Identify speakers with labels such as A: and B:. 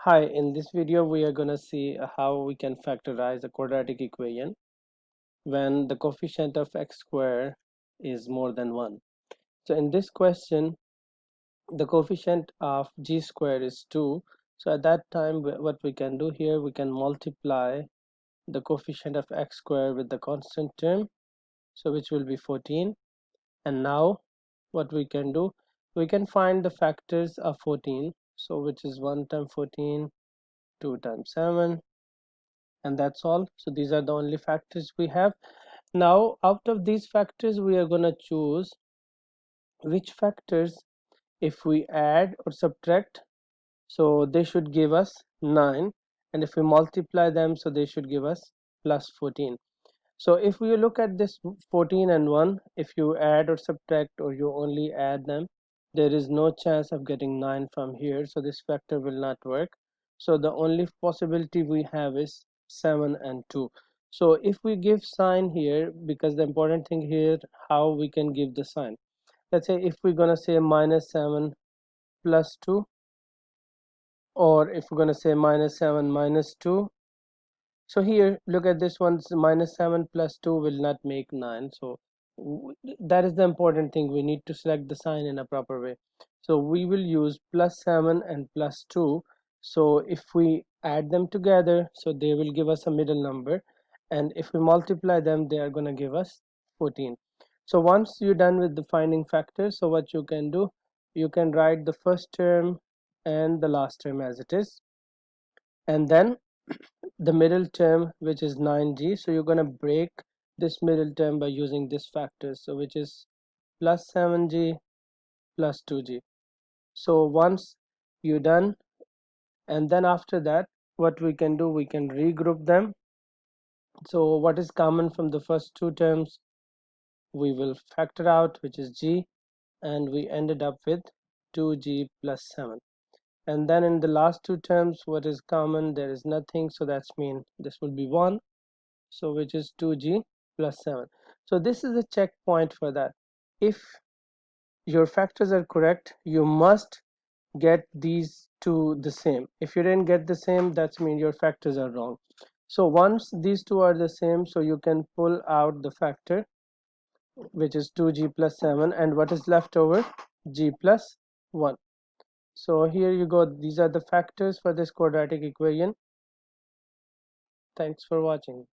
A: Hi, in this video we are going to see how we can factorize a quadratic equation when the coefficient of x square is more than 1. So in this question the coefficient of g square is 2. So at that time what we can do here, we can multiply the coefficient of x square with the constant term, so which will be 14. And now what we can do, we can find the factors of 14, so which is 1 times 14, 2 times 7, and that's all. So these are the only factors we have. Now out of these factors we are going to choose which factors, if we add or subtract, so they should give us 9, and if we multiply them, so they should give us plus 14. So if we look at this 14 and 1, if you add or subtract or you only add them, there is no chance of getting 9 from here, so this factor will not work. So the only possibility we have is 7 and 2. So if we give sign here, because the important thing here, how we can give the sign. Let's say if we're gonna say minus 7 plus 2, or if we're gonna say minus 7 minus 2. So here, look at this one, minus 7 plus 2 will not make 9. So that is the important thing. We need to select the sign in a proper way. So we will use plus 7 and plus 2. So if we add them together, so they will give us a middle number. And if we multiply them, they are going to give us 14. So once you're done with the finding factors, so what you can do, you can write the first term and the last term as it is. And then the middle term, which is 9g, so you're going to break this middle term by using this factor, so which is plus 7g plus 2g. So once you're done, and then after that what we can do, we can regroup them. So what is common from the first two terms we will factor out, which is g, and we ended up with 2g plus 7. And then in the last two terms, what is common, there is nothing, so that's mean this will be 1, so which is 2g plus 7. So this is a checkpoint for that. If your factors are correct, you must get these two the same. If you didn't get the same, that's mean your factors are wrong. So once these two are the same, so you can pull out the factor, which is 2g plus 7, and what is left over, g plus 1. So here you go, these are the factors for this quadratic equation. Thanks for watching.